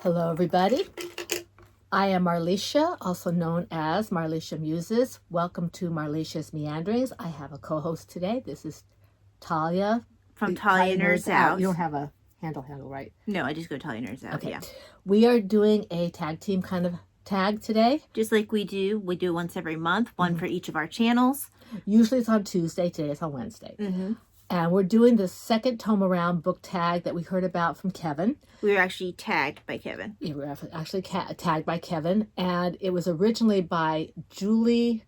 Hello, everybody. I am Marlisha, also known as Marlisha Muses. Welcome to Marlisha's Meanderings. I have a co-host today. This is Talia. From Talia Nerds Out. You don't have a handle, right? No, I just go Talia Nerds Out, Okay. yeah. We are doing a tag team kind of tag today. Just like we do once every month, one for each of our channels. Usually it's on Tuesday. Today it's on Wednesday. And we're doing the second Tome around book tag that we heard about from Kevin. We were actually tagged by Kevin. We were actually tagged by Kevin, and it was originally by Julie.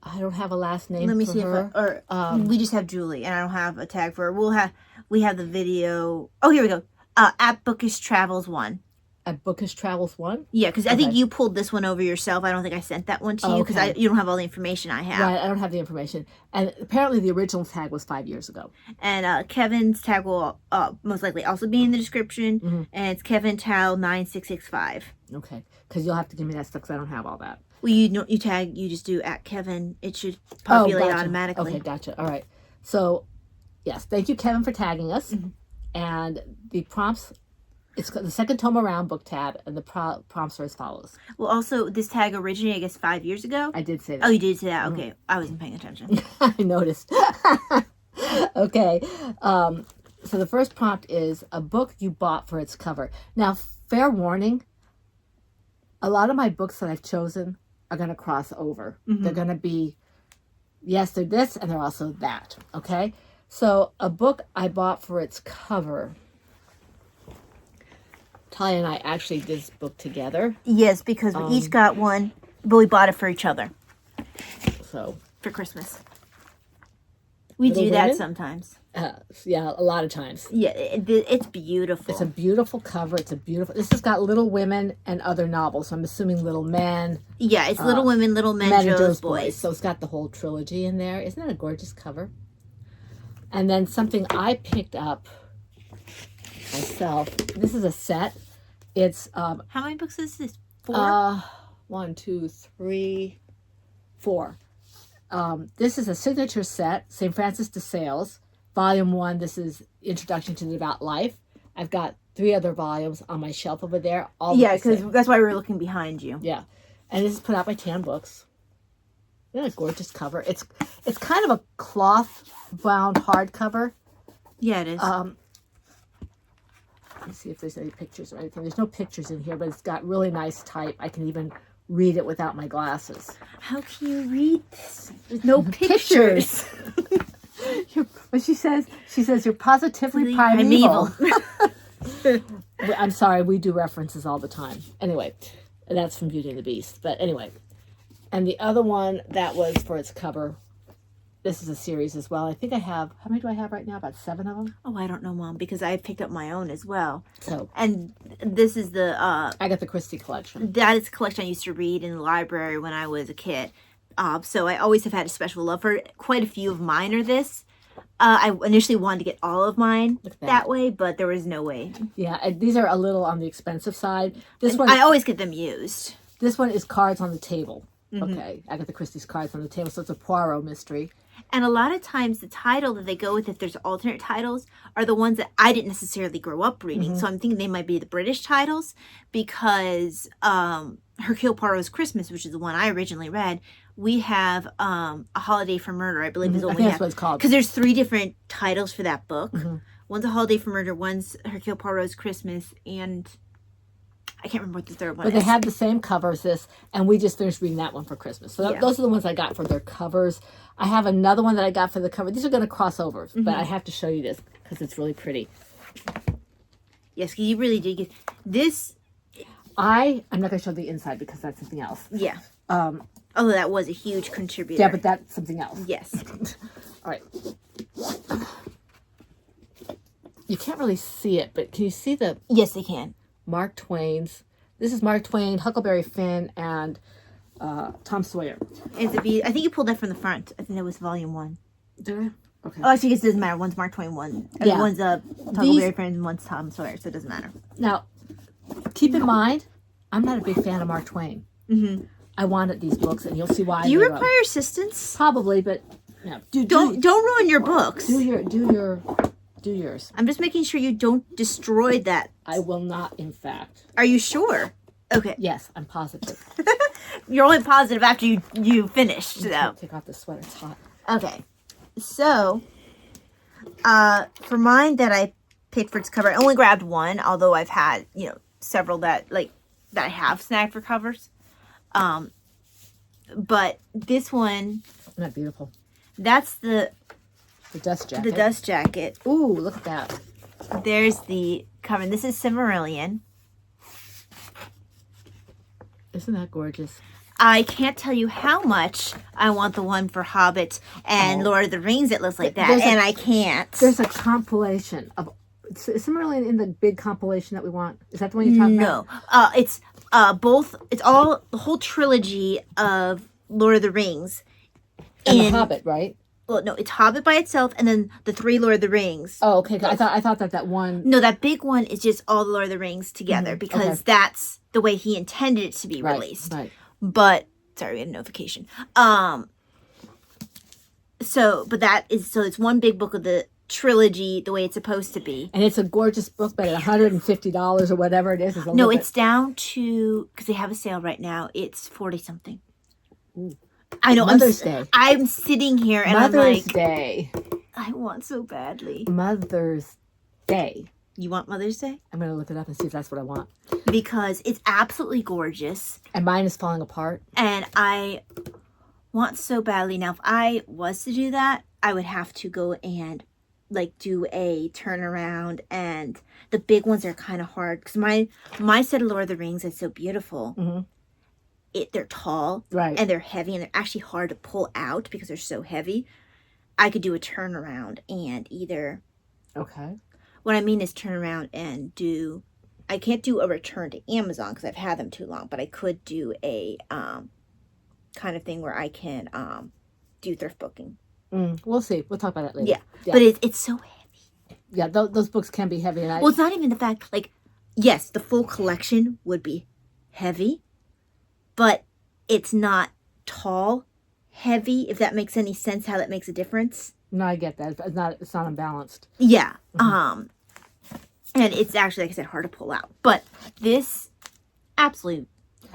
I don't have a last name. Let me for see her. we just have Julie, and I don't have a tag for her. We have the video. Oh, here we go. At Bookish Travels 1. At Bookish Travels 1? Yeah, because I think you pulled this one over yourself. I don't think I sent that one to you because you don't have all the information I have. Right, I don't have the information. And apparently the original tag was 5 years ago. And Kevin's tag will most likely also be in the description. And it's Kevin Towle 9665. Okay, because you'll have to give me that stuff because I don't have all that. Well, you tag, you just do at Kevin. It should populate automatically. Okay, gotcha. All right. So, yes, thank you, Kevin, for tagging us. And the prompts... It's the second Tome around book tab, and the prompts are as follows. Well, also, this tag originated, I guess, 5 years ago. I did say that. Oh, you did say that? Okay. I wasn't paying attention. I noticed. Okay. So the first prompt is a book you bought for its cover. Now, fair warning, a lot of my books that I've chosen are going to cross over. They're going to be, yes, they're this, and they're also that. Okay? So a book I bought for its cover... Talia and I actually did this book together. Yes, because we each got one, but we bought it for each other. So for Christmas. We do that sometimes. Yeah, a lot of times. Yeah, it's beautiful. It's a beautiful cover. This has got Little Women and other novels. So I'm assuming Little Men. Yeah, it's Little Women, Little Men, Joe's Boys. So it's got the whole trilogy in there. Isn't that a gorgeous cover? And then something I picked up myself. This is a set. It's how many books is this? 4? 1, 2, 3, 4. This is a signature set, St. Francis de Sales, Volume 1. This is Introduction to the Devout Life. I've got 3 other volumes on my shelf over there. Yeah, because that's why we were looking behind you. Yeah, and this is put out by Tan Books. Isn't that a gorgeous cover? It's kind of a cloth bound hardcover. Yeah, it is. Let's see if there's any pictures or anything. There's no pictures in here, but it's got really nice type. I can even read it without my glasses. How can you read this? There's no pictures. But she says you're positively primeval. I'm sorry, we do references all the time. Anyway, that's from Beauty and the Beast. But anyway, and the other one that was for its cover. This is a series as well. I think I have, how many do I have right now? About 7 of them? Oh, I don't know, Mom, because I picked up my own as well. So, and this is the Agatha Christie collection. That is a collection I used to read in the library when I was a kid. So I always have had a special love for it. Quite a few of mine are this. I initially wanted to get all of mine that way, but there was no way. Yeah, these are a little on the expensive side. I always get them used. This one is Cards on the Table. Okay, Agatha Christie's Cards on the Table. So it's a Poirot mystery. And a lot of times the title that they go with, if there's alternate titles, are the ones that I didn't necessarily grow up reading. So I'm thinking they might be the British titles because Hercule Poirot's Christmas, which is the one I originally read, we have A Holiday for Murder, I believe is only that's what it's called. Because there's 3 different titles for that book. One's A Holiday for Murder, one's Hercule Poirot's Christmas, and I can't remember what the third one is. But they have the same cover as this, and we just finished reading that one for Christmas. So those are the ones I got for their covers. I have another one that I got for the cover. These are going to cross over, but I have to show you this because it's really pretty. Yes, you really did get this. I'm not going to show the inside because that's something else. Yeah. Although that was a huge contributor. Yeah, but that's something else. Yes. All right. You can't really see it, but can you see the... Yes, they can. Mark Twain's. This is Mark Twain, Huckleberry Finn, and Tom Sawyer. I think you pulled that from the front. I think that was volume 1. Did I? Okay. Oh, actually, it doesn't matter. One's Mark Twain, one's Huckleberry Finn, and one's Tom Sawyer, so it doesn't matter. Now, keep in mind, I'm not a big fan of Mark Twain. I wanted these books, and you'll see why. Do you require assistance? Probably, but don't ruin your books. Do your Do yours. I'm just making sure you don't destroy that. I will not, in fact. Are you sure? Okay. Yes, I'm positive. You're only positive after you finished, though. Take off the sweater. It's hot. Okay. So, for mine that I picked for its cover, I only grabbed one, although I've had, several that I have snagged for covers. But this one... Isn't that beautiful? That's the dust jacket. The dust jacket. Ooh, look at that. There's the cover. This is Silmarillion. Isn't that gorgeous? I can't tell you how much I want the one for Hobbit and Lord of the Rings that looks like that, and I can't. There's a compilation of... Is Silmarillion in the big compilation that we want? Is that the one you're talking about? No. It's both... It's all... The whole trilogy of Lord of the Rings. And the Hobbit, right? Well, no, it's Hobbit by itself, and then the 3 Lord of the Rings. Oh, okay. I thought that one... No, that big one is just all the Lord of the Rings together, because that's the way he intended it to be released. Right. But sorry, we had a notification. But it's one big book of the trilogy, the way it's supposed to be. And it's a gorgeous book, but at $150 or whatever it is. No, it's down to, because they have a sale right now. It's 40 something. Ooh. I know. Mother's Day. I'm sitting here and Mother's I'm like, Day. I want so badly. Mother's Day. You want Mother's Day? I'm going to look it up and see if that's what I want. Because it's absolutely gorgeous. And mine is falling apart. And I want so badly. Now, if I was to do that, I would have to go and do a turnaround. And the big ones are kind of hard. Because my set of Lord of the Rings is so beautiful. Mm-hmm. They're tall. Right. And they're heavy. And they're actually hard to pull out because they're so heavy. I could do a turnaround and either... Okay. What I mean is turn around and do... I can't do a return to Amazon because I've had them too long, but I could do a kind of thing where I can do thrift booking. We'll see. We'll talk about it later. Yeah. But it's so heavy. Yeah, those books can be heavy. Well, it's not even the fact, yes, the full collection would be heavy, but it's not tall, heavy, if that makes any sense, how that makes a difference. No, I get that. It's not unbalanced. Yeah. And it's actually, like I said, hard to pull out. But this, absolutely.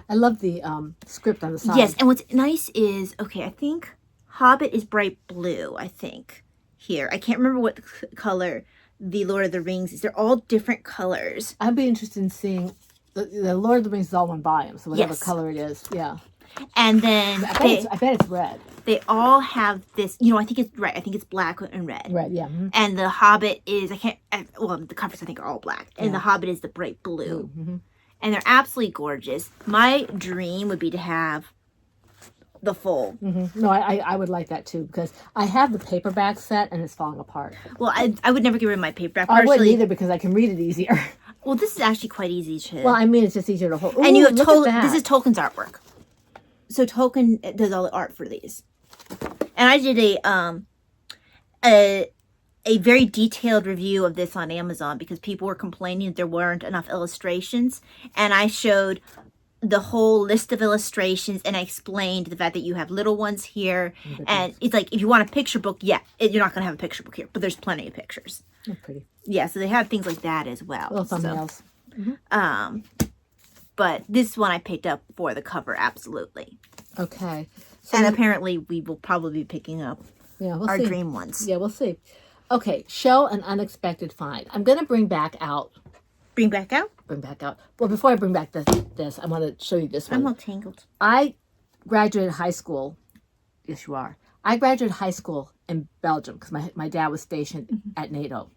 I love the script on the side. Yes, and what's nice is, I think Hobbit is bright blue, I think, here. I can't remember what color the Lord of the Rings is. They're all different colors. I'd be interested in seeing, the Lord of the Rings is all one volume, so whatever color it is, yeah. And then... I bet it's red. They all have this, I think it's right. I think it's black and red. Red, yeah. Mm-hmm. And the Hobbit is, the covers I think are all black. And the Hobbit is the bright blue. Mm-hmm. And they're absolutely gorgeous. My dream would be to have the full. Mm-hmm. No, I would like that too, because I have the paperback set and it's falling apart. Well, I would never get rid of my paperback. I wouldn't either because I can read it easier. Well, this is actually quite easy to... Well, I mean, it's just easier to hold. Ooh, and you have this is Tolkien's artwork. So Tolkien does all the art for these. And I did a very detailed review of this on Amazon because people were complaining that there weren't enough illustrations. And I showed the whole list of illustrations and I explained the fact that you have little ones here. And it's like, if you want a picture book, you're not going to have a picture book here. But there's plenty of pictures. They're pretty. Yeah, so they have things like that as well. Little thumbnails. But this one I picked up for the cover, absolutely. Okay. So and apparently we will probably be picking up our dream ones. Yeah, we'll see. Okay, show an unexpected find. I'm going to bring back out. Bring back out? Bring back out. Well, before I bring back this, I want to show you this one. I'm all tangled. I graduated high school. Yes, you are. I graduated high school in Belgium because my dad was stationed at NATO.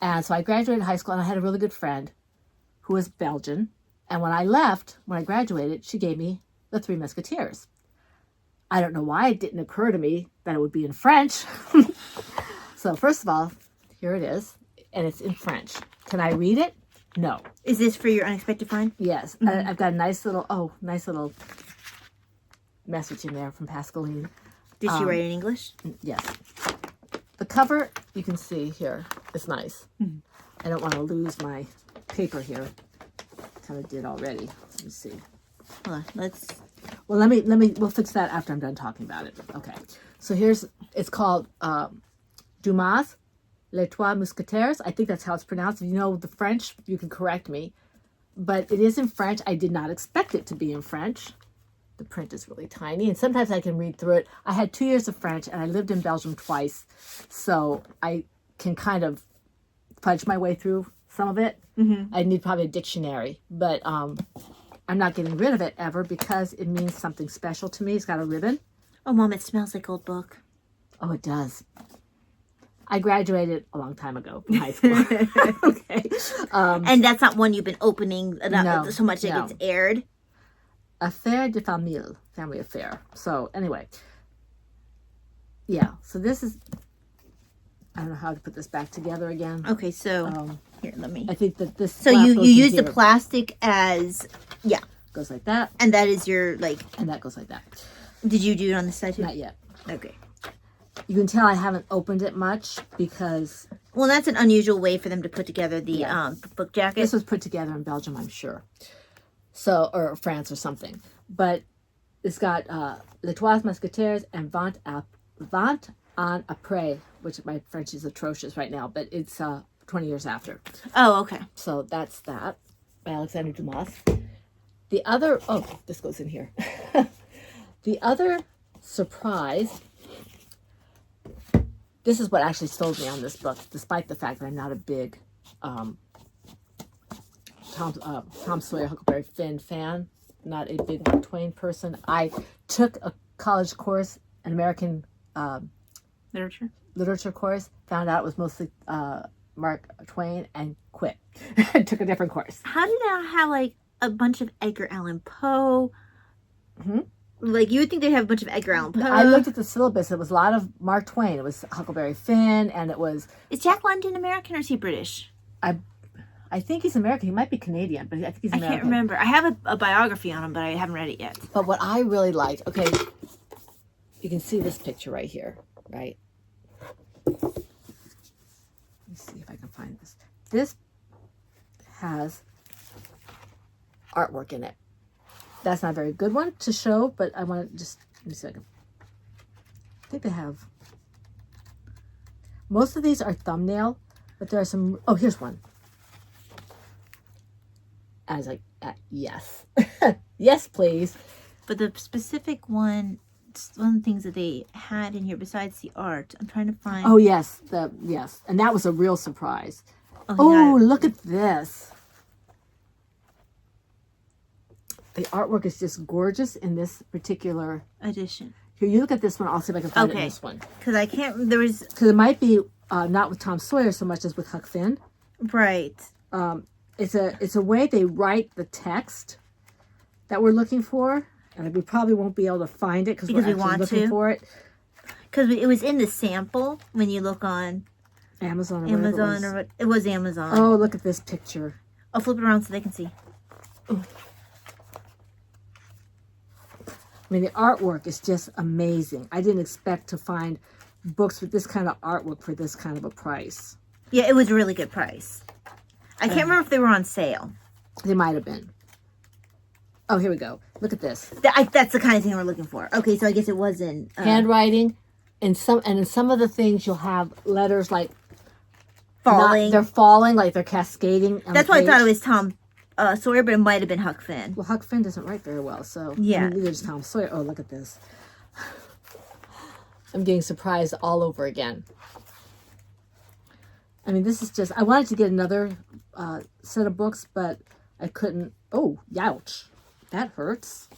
And so I graduated high school and I had a really good friend who was Belgian. And when I graduated, she gave me the Three Musketeers. I don't know why it didn't occur to me that it would be in French. So first of all, here it is. And it's in French. Can I read it? No. Is this for your unexpected find? Yes. I've got a nice little message in there from Pascaline. Did she write in English? Yes. The cover, you can see here, is nice. I don't want to lose my paper here. Kind of did already. Let me see. Hold on, Well, we'll fix that after I'm done talking about it. Okay. So it's called Dumas, Les Trois Mousquetaires. I think that's how it's pronounced. If you know the French, you can correct me. But it is in French. I did not expect it to be in French. The print is really tiny, and sometimes I can read through it. I had 2 years of French, and I lived in Belgium twice, so I can kind of fudge my way through some of it. I need probably a dictionary, but I'm not getting rid of it ever because it means something special to me. It's got a ribbon. Oh, Mom, it smells like old book. Oh, it does. I graduated a long time ago from high school. Okay. And that's not one you've been opening No, so much that no. it's aired. Affaire de famille, family affair. So anyway, yeah. So this is, I don't know how to put this back together again. Okay, so here, let me. I think that this. So flap you goes in use the here. plastic as, yeah, Goes like that, and that is your, like, and that goes like that. did you do it on this side too? Not yet. Okay. You can tell I haven't opened it much because Well, that's an unusual way for them to put together the book jacket. this was put together in Belgium, I'm sure. So, or France or something. But it's got Les Trois Mousquetaires and Vente en Après, which my French is atrocious right now, but it's 20 years after. Oh, okay. So that's that by Alexander Dumas. The other, oh, this goes in here. The other surprise, this is what actually sold me on this book, despite the fact that I'm not a big Tom Sawyer Huckleberry Finn fan, not a big Mark Twain person. I took a college course, an American literature course, found out it was mostly Mark Twain, and quit. I took a different course. How did I have, like, a bunch of Edgar Allan Poe? Like, you would think they'd have a bunch of Edgar Allan Poe. I looked at the syllabus. It was a lot of Mark Twain. It was Huckleberry Finn, and it was... Is Jack London American or is he British? I think he's American. He might be Canadian, but I think he's American. I can't remember. I have a biography on him, but I haven't read it yet. But what I really liked, okay, you can see this picture right here, right? Let me see if I can find this. This has artwork in it. That's not a very good one to show, but I want to just, let me see. I think they have, most of these are thumbnail, but there are some, oh, here's one. I was like, yes. Yes, please. But the specific one of the things that they had in here besides the art, I'm trying to find. Oh, yes. Yes. And that was a real surprise. Oh, yeah. Look at this. The artwork is just gorgeous in this particular edition. Here, you look at this one. I'll see if I can find it in Okay. this one. Because I can't, there was, Because it might be not with Tom Sawyer so much as with Huck Finn. right. It's a way they write the text that we're looking for. And we probably won't be able to find it because we're we actually want looking to. for it. Because it was in the sample when you look on Amazon or whatever it Amazon was. or what, it was Amazon. Oh, look at this picture. I'll flip it around so they can see. I mean, the artwork is just amazing. I didn't expect to find books with this kind of artwork for this kind of a price. Yeah, it was a really good price. I can't remember if they were on sale. They might have been. Oh, here we go. Look at this. That's the kind of thing we're looking for. Okay, so I guess it wasn't Handwriting. In some of the things you'll have letters like falling. they're falling, like they're cascading. That's why I thought it was Tom Sawyer, but it might have been Huck Finn. Well, Huck Finn doesn't write very well, so Yeah. neither does Tom Sawyer. Oh, look at this. I'm getting surprised all over again. I mean, this is just, I wanted to get another set of books, but I couldn't. Oh, youch. That hurts.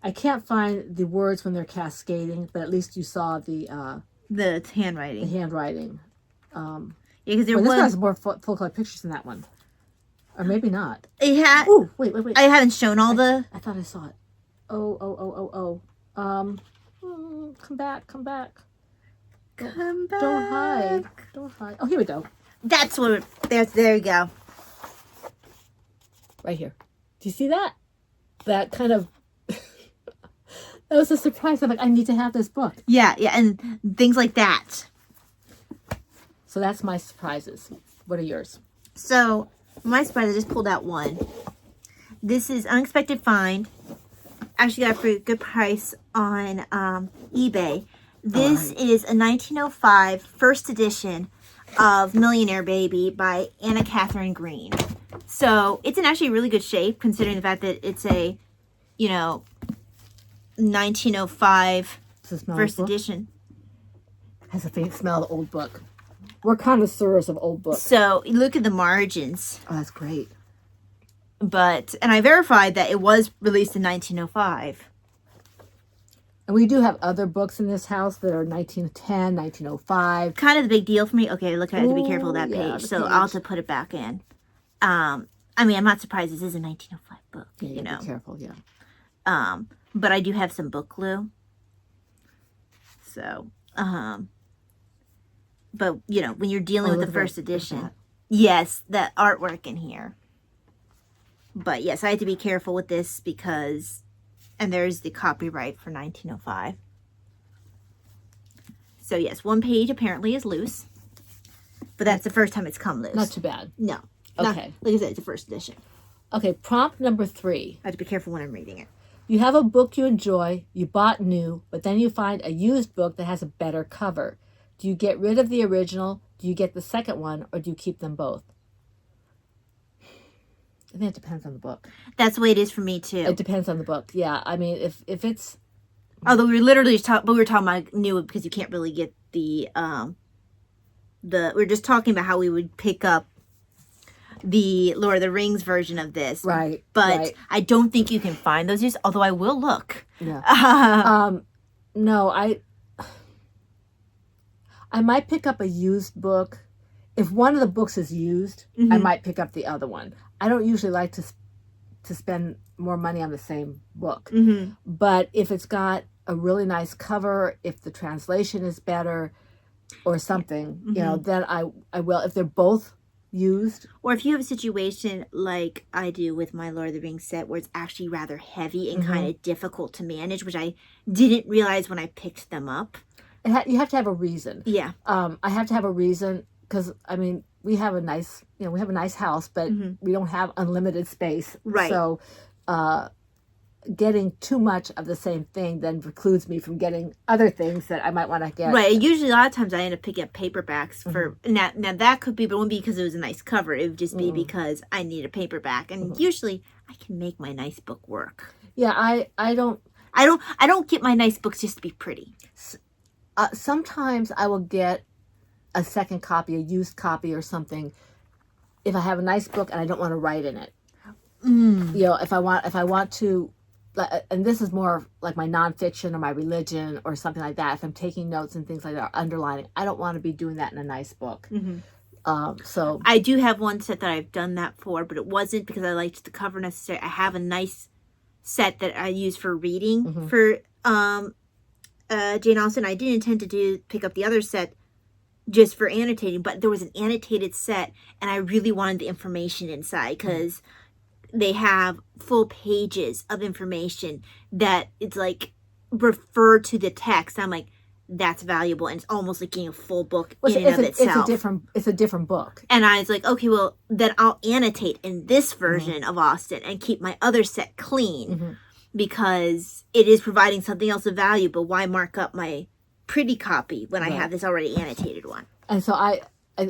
I can't find the words when they're cascading, but at least you saw the handwriting. handwriting. Yeah, because there Well, this was. has more full color pictures than that one. Or maybe not. It had. Oh, wait. I haven't shown all the. I thought I saw it. Oh. Come back. Come back. Don't hide. Oh, here we go. That's what. There you go. Right here. Do you see that? That kind of. That was a surprise. I'm like, I need to have this book. Yeah, and things like that. So that's my surprises. What are yours? So, my surprise, I just pulled out one. This is Unexpected Find. Actually got it for a good price on eBay. This is a 1905 first edition of Millionaire Baby by Anna Catherine Green. So it's in actually really good shape, considering the fact that it's a, 1905 first edition. Has a faint smell of old book. We're connoisseurs of old books. So look at the margins. Oh, that's great. And I verified that it was released in 1905. And we do have other books in this house that are 1910, 1905. Kind of the big deal for me. Okay, look, I have to be careful of that page. So I'll have to put it back in. I'm not surprised this is a 1905 book. Yeah, be careful, yeah. But I do have some book glue. So, but when you're dealing with the first edition, yes, the artwork in here. But yes, I had to be careful with this because, and there's the copyright for 1905. So yes, one page apparently is loose, but that's the first time it's come loose. Not too bad. No. Okay. Like I said, it's the first edition. Okay, prompt number 3. I have to be careful when I'm reading it. You have a book you enjoy, you bought new, but then you find a used book that has a better cover. Do you get rid of the original? Do you get the second one? Or do you keep them both? I think it depends on the book. That's the way it is for me too. It depends on the book. Yeah, I mean, if it's... Although we were talking about new because you can't really get the we're just talking about how we would pick up the Lord of the Rings version of this. Right. But right. I don't think you can find those used, although I will look. Yeah. No, I might pick up a used book. If one of the books is used, I might pick up the other one. I don't usually like to spend more money on the same book. But if it's got a really nice cover, if the translation is better or something, then I will. If they're both used. Or if you have a situation like I do with my Lord of the Rings set where it's actually rather heavy and kind of difficult to manage, which I didn't realize when I picked them up. You have to have a reason. Yeah. I have to have a reason because, I mean, we have a nice, house, but we don't have unlimited space. Right. So getting too much of the same thing then precludes me from getting other things that I might want to get. Right. Usually a lot of times I end up picking up paperbacks for, now that could be, but it wouldn't be because it was a nice cover. It would just be because I need a paperback. And usually I can make my nice book work. Yeah, I don't get my nice books just to be pretty. Sometimes I will get a second copy, a used copy or something, if I have a nice book and I don't want to write in it. If I want to, and this is more like my nonfiction or my religion or something like that. If I'm taking notes and things like that, or underlining, I don't want to be doing that in a nice book. So I do have one set that I've done that for, but it wasn't because I liked the cover necessarily. I have a nice set that I use for reading for Jane Austen. I didn't intend to pick up the other set just for annotating, but there was an annotated set and I really wanted the information inside because they have full pages of information that it's like refer to the text. I'm like, that's valuable, and it's almost like getting a full book in and of itself. It's a different book. And I was like, okay, well then I'll annotate in this version of Austen and keep my other set clean because it is providing something else of value. But why mark up my pretty copy when I have this already annotated one? And so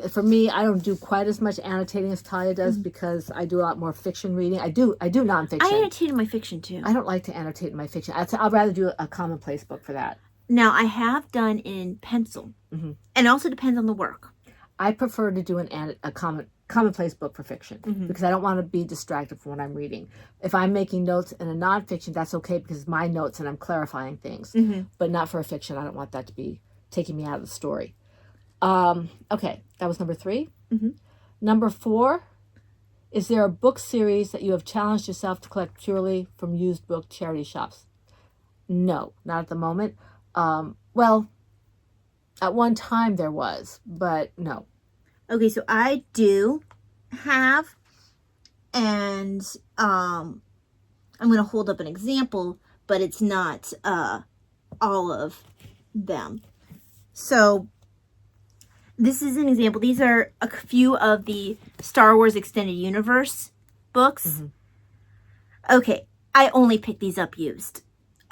for me, I don't do quite as much annotating as Talia does because I do a lot more fiction reading. I do nonfiction. I annotate in my fiction too. I don't like to annotate in my fiction. I'd rather do a commonplace book for that. Now, I have done in pencil, and it also depends on the work. I prefer to do a commonplace book for fiction because I don't want to be distracted from what I'm reading. If I'm making notes in a nonfiction, that's okay because it's my notes and I'm clarifying things. But not for a fiction. I don't want that to be taking me out of the story. Okay, that was number 3. Number 4, is there a book series that you have challenged yourself to collect purely from used book charity shops? No, not at the moment. Well, at one time there was, but no. Okay, so I do have, and I'm going to hold up an example, but it's not all of them. So this is an example. These are a few of the Star Wars Extended Universe books. Okay, I only picked these up used.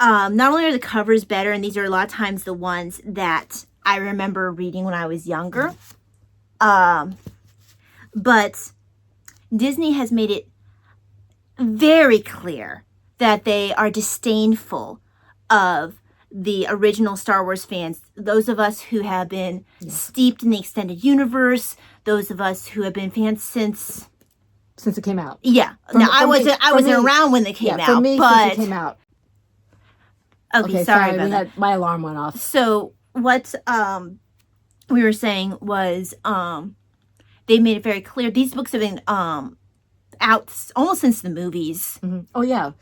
not only are the covers better, and these are a lot of times the ones that I remember reading when I was younger, but Disney has made it very clear that they are disdainful of the original Star Wars fans, those of us who have been steeped in the extended universe, those of us who have been fans since it came out. Yeah. Now I wasn't around when they came out. For me, but since it came out. Okay, sorry about that. My alarm went off. So what we were saying was they made it very clear these books have been out almost since the movies. Mm-hmm. Oh yeah.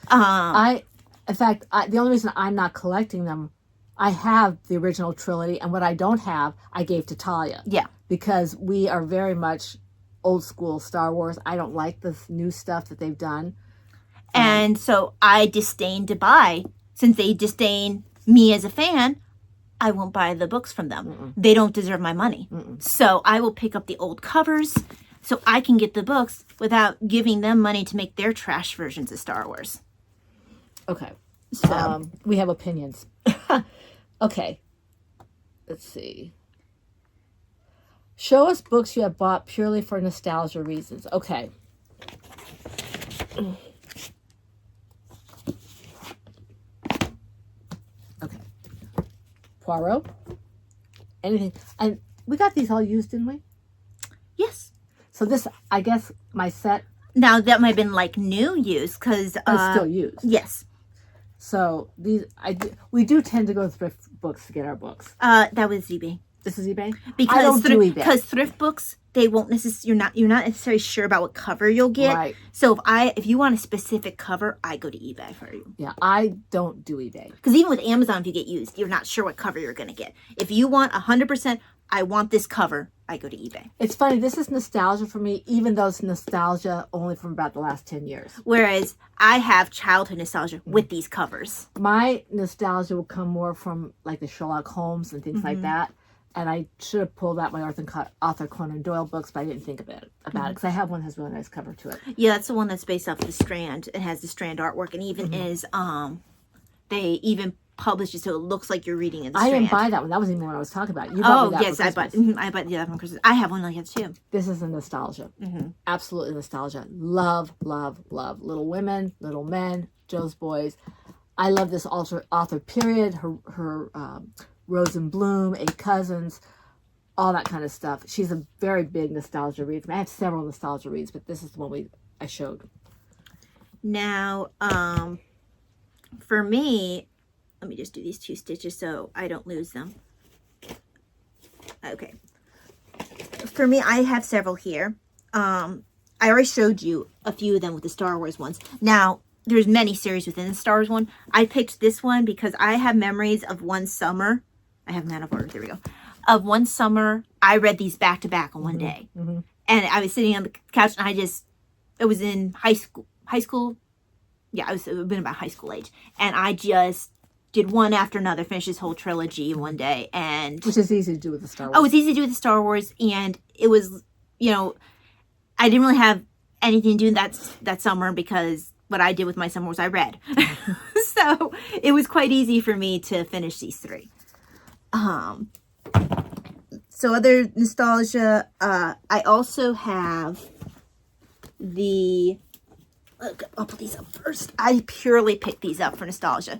In fact, the only reason I'm not collecting them, I have the original trilogy, and what I don't have, I gave to Talia. Yeah. Because we are very much old school Star Wars. I don't like the new stuff that they've done. And so I disdain to buy. Since they disdain me as a fan, I won't buy the books from them. Mm-mm. They don't deserve my money. Mm-mm. So I will pick up the old covers so I can get the books without giving them money to make their trash versions of Star Wars. Okay. So we have opinions. Okay. Let's see. Show us books you have bought purely for nostalgia reasons. Okay. Okay. Poirot. Anything. And we got these all used, didn't we? Yes. So this, I guess, my set. Now that might have been like new use because it's still used. Yes. So we do tend to go to thrift books to get our books. That was eBay. This is eBay? Because I don't do eBay. Because thrift books, they won't necessarily, you're not necessarily sure about what cover you'll get. Right. So if you want a specific cover, I go to eBay for you. Yeah, I don't do eBay. Because even with Amazon, if you get used, you're not sure what cover you're going to get. If you want 100%, I want this cover, I go to eBay. It's funny, this is nostalgia for me, even though it's nostalgia only from about the last 10 years. Whereas I have childhood nostalgia with these covers. My nostalgia will come more from like the Sherlock Holmes and things like that. And I should have pulled out my Arthur Conan Doyle books, but I didn't think about it because I have one that has a really nice cover to it. Yeah, that's the one that's based off the Strand. It has the Strand artwork, and even is they even published it so it looks like you're reading in the Strand. I didn't buy that one. That wasn't even what I was talking about. You bought me that yes, I bought that one Christmas. I have one like that too. This is a nostalgia. Absolutely nostalgia. Love, love, love. Little Women, Little Men, Joe's Boys. I love this author period. Her Rose and Bloom, Eight Cousins, all that kind of stuff. She's a very big nostalgia read. I have several nostalgia reads, but this is the one I showed. Now, for me, let me just do these 2 stitches so I don't lose them. Okay. For me, I have several here. I already showed you a few of them with the Star Wars ones. Now, there's many series within the Star Wars one. I picked this one because I have memories of one summer. I have them out of order. There we go. Of one summer, I read these back to back on one day. And I was sitting on the couch and it was in high school. Yeah, it would have been about high school age. And I just did one after another, finished this whole trilogy in one day. Which is easy to do with the Star Wars. Oh, it's easy to do with the Star Wars. And it was, I didn't really have anything to do that summer because what I did with my summer was I read. So it was quite easy for me to finish these 3. So other nostalgia, I also have I'll put these up first. I purely picked these up for nostalgia.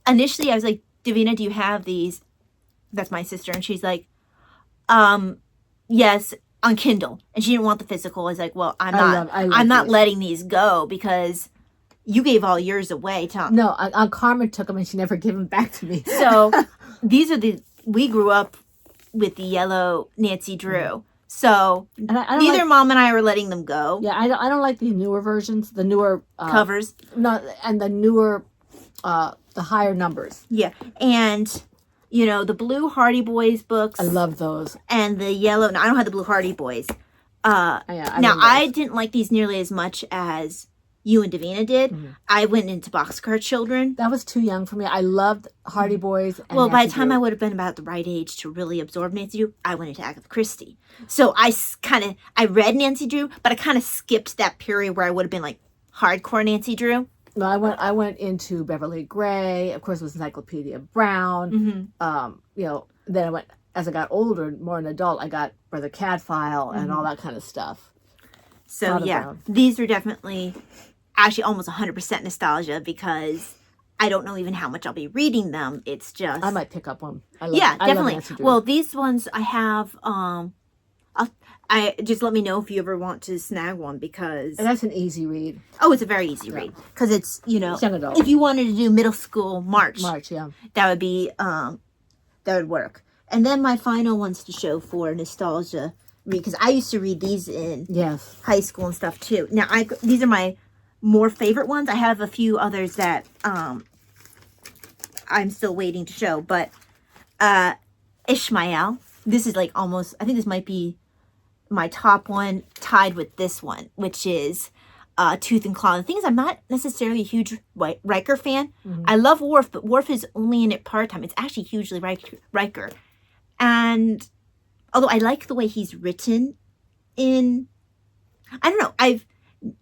Initially, I was like, Davina, do you have these? That's my sister. And she's like, yes, on Kindle. And she didn't want the physical. I was like, well, I'm not letting these go because you gave all yours away, Tom. No, Carmen took them and she never gave them back to me. So these are we grew up with the yellow Nancy Drew. So neither Mom and I were letting them go. Yeah, I don't like the newer versions, the newer covers. And the newer, the higher numbers. Yeah, and the blue Hardy Boys books. I love those. And the yellow. No, I don't have the blue Hardy Boys. I didn't like these nearly as much as you and Davina did. I went into Boxcar Children. That was too young for me. I loved Hardy Boys. And well, Nancy by the time Drew. I would have been about the right age to really absorb Nancy Drew, I went into Agatha Christie. So I read Nancy Drew, but I kind of skipped that period where I would have been like hardcore Nancy Drew. No, I went into Beverly Gray. Of course, it was Encyclopedia Brown. Then I went, as I got older, more an adult, I got Brother Cadfile and all that kind of stuff. So yeah, these are definitely actually almost 100% nostalgia because I don't know even how much I'll be reading them. It's just I might pick up one. Definitely. Well, these ones I have. I just let me know if you ever want to snag one because and that's an easy read. Oh, it's a very easy read because it's adult. If you wanted to do middle school March, yeah, that would be that would work. And then my final ones to show for nostalgia read because I used to read these in high school and stuff too. Now these are my more favorite ones. I have a few others that I'm still waiting to show, but Ishmael. This is like almost. I think this might be my top one, tied with this one, which is Tooth and Claw. The thing is, I'm not necessarily a huge Riker fan. I love Worf, but Worf is only in it part-time. It's actually hugely Riker. And although I like the way he's written I don't know, I've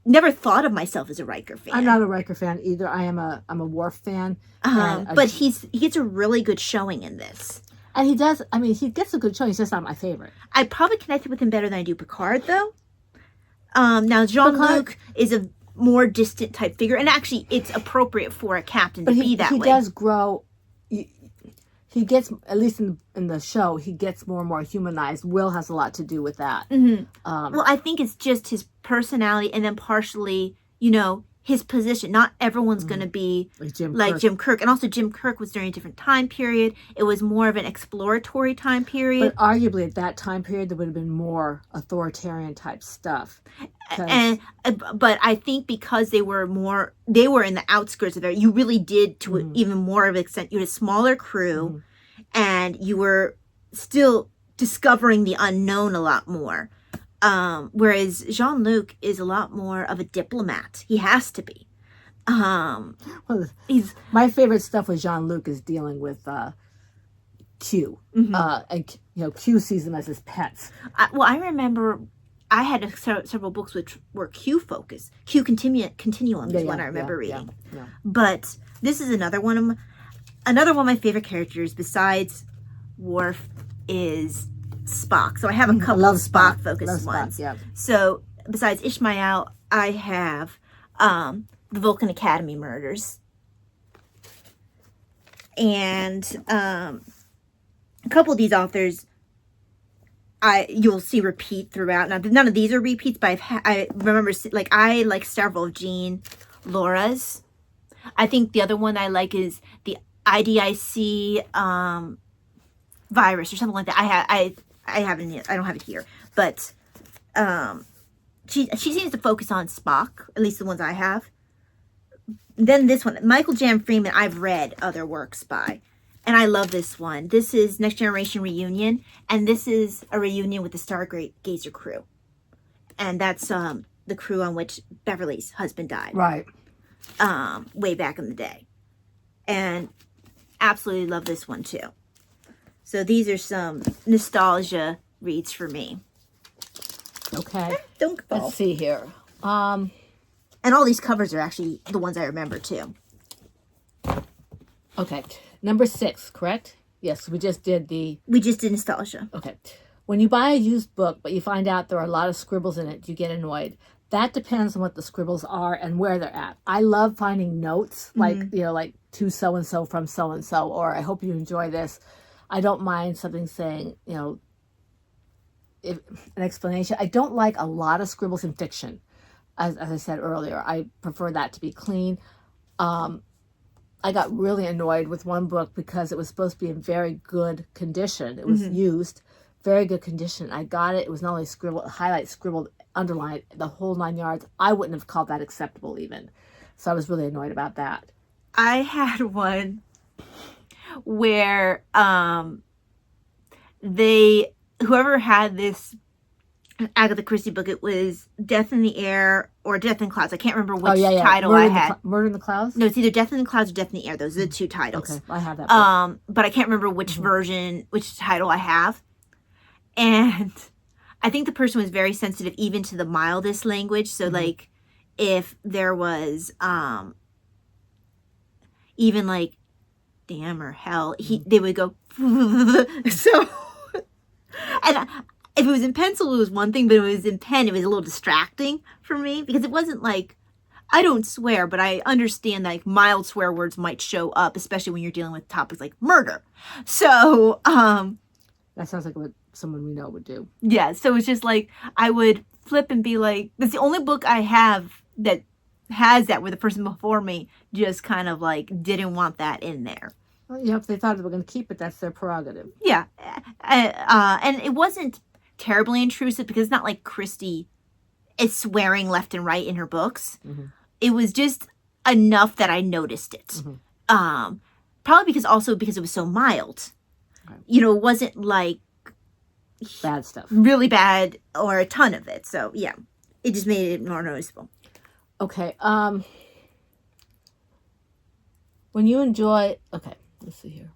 never thought of myself as a Riker fan. I'm not a Riker fan either. I'm a Worf fan. But he gets a really good showing in this. And he does, he gets a good show. He's just not my favorite. I probably connected with him better than I do Picard, though. Now, Jean-Luc is a more distant type figure. And actually, it's appropriate for a captain to be that way. He does grow. He gets, at least in the show, he gets more and more humanized. Will has a lot to do with that. Well, I think it's just his personality and then partially, his position. Not everyone's going to be like Jim Kirk. And also Jim Kirk was during a different time period. It was more of an exploratory time period. But arguably at that time period, there would have been more authoritarian type stuff. But I think because they were in the outskirts of there, you really did to even more of an extent. You had a smaller crew and you were still discovering the unknown a lot more. Whereas Jean-Luc is a lot more of a diplomat. He has to be. My favorite stuff with Jean-Luc is dealing with Q. And Q sees them as his pets. I remember I had several books which were Q focused. Q Continuum is one I remember reading. Yeah. But this is another one of my favorite characters besides Worf is Spock. So I have a couple of Spock focused ones. So besides Ishmael, I have the Vulcan Academy murders. And a couple of these authors you'll see repeat throughout. Now none of these are repeats, but I remember I like several of Jean Laura's. I think the other one I like is the IDIC virus or something like that. I haven't. I don't have it here, but she seems to focus on Spock, at least the ones I have. Then this one, Michael Jan Freeman, I've read other works by, and I love this one. This is Next Generation Reunion, and this is a reunion with the Stargazer crew, and that's the crew on which Beverly's husband died, right? Way back in the day, and absolutely love this one too. So these are some nostalgia reads for me. Okay. Don't fall. Let's see here. And all these covers are actually the ones I remember too. Okay. Number 6, correct? Yes, we just did nostalgia. Okay. When you buy a used book, but you find out there are a lot of scribbles in it, you get annoyed. That depends on what the scribbles are and where they're at. I love finding notes, like to so-and-so from so-and-so, or I hope you enjoy this. I don't mind something saying, an explanation. I don't like a lot of scribbles in fiction. As I said earlier, I prefer that to be clean. I got really annoyed with one book because it was supposed to be in very good condition. It was used, very good condition. I got it. It was not only scribbled, highlight, scribbled, underlined, the whole 9 yards. I wouldn't have called that acceptable even. So I was really annoyed about that. I had one where whoever had this Agatha Christie book, it was Death in the Air or Death in Clouds. I can't remember which title I had. Murder in the Clouds? No, it's either Death in the Clouds or Death in the Air. Those are the two titles. Okay, I have that book. But I can't remember which version, which title I have. And I think the person was very sensitive even to the mildest language. So like if there was even like damn or hell, they would go so. And if it was in pencil, it was one thing, but if it was in pen, it was a little distracting for me because it wasn't like, I don't swear, but I understand that like mild swear words might show up, especially when you're dealing with topics like murder. So, that sounds like what someone we know would do. yeah. So it's just like, I would flip and be like, that's the only book I have that has that, where the person before me just kind of like didn't want that in there. Well, you know, if they thought they were going to keep it, that's their prerogative. Yeah. And it wasn't terribly intrusive because it's not like Christie is swearing left and right in her books. Mm-hmm. It was just enough that I noticed it. Mm-hmm. Probably because it was so mild. Right. You know, it wasn't like Bad stuff. really bad or a ton of it. So yeah, it just made it more noticeable. Okay. When you enjoy, okay, let's see here.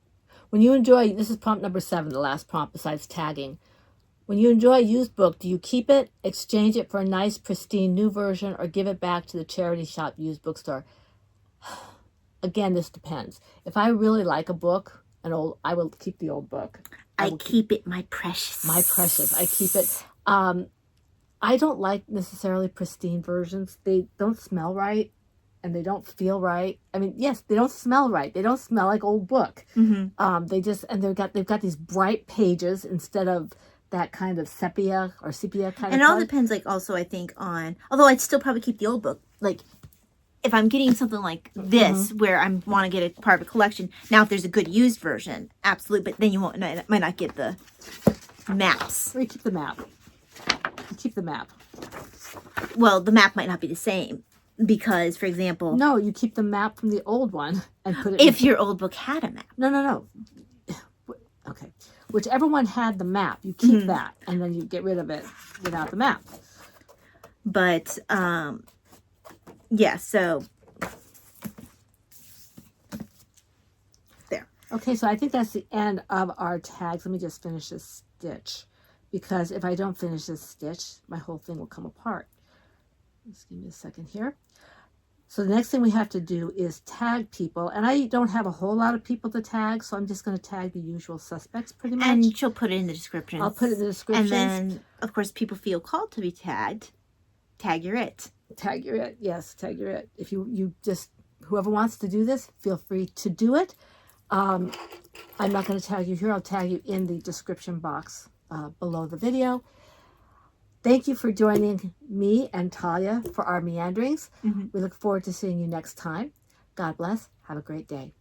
When you enjoy, this is prompt number 7, the last prompt besides tagging. When you enjoy a used book, do you keep it, exchange it for a nice, pristine new version, or give it back to the charity shop used bookstore? Again, this depends. If I really like a book, I will keep the old book. I keep it, my precious. My precious. I keep it. I don't like necessarily pristine versions. They don't smell right, and they don't feel right. I mean, yes, they don't smell right. They don't smell like old book. Mm-hmm. They've got these bright pages instead of that kind of sepia kind of. And it all depends, like, also I think on, although I'd still probably keep the old book. Like, if I'm getting something like this, where I want to get a part of a collection, now if there's a good used version, absolutely. But then you might not get the maps. Or you keep the map. You keep the map. Well, the map might not be the same because, for example, No, you keep the map from the old one and put it. if your old book had a map. No. Okay. Whichever one had the map, you keep that, and then you get rid of it without the map. But, yeah, so there. Okay, so I think that's the end of our tags. Let me just finish this stitch, because if I don't finish this stitch, my whole thing will come apart. Just give me a second here. So the next thing we have to do is tag people, and I don't have a whole lot of people to tag, so I'm just going to tag the usual suspects pretty much. And she'll put it in the description. I'll put it in the description. And then, of course, people feel called to be tagged. Tag your it. Tag your it. Yes, tag your it. If you just, whoever wants to do this, feel free to do it. I'm not going to tag you here. I'll tag you in the description box below the video. Thank you for joining me and Talia for our meanderings. We look forward to seeing you next time. God bless. Have a great day.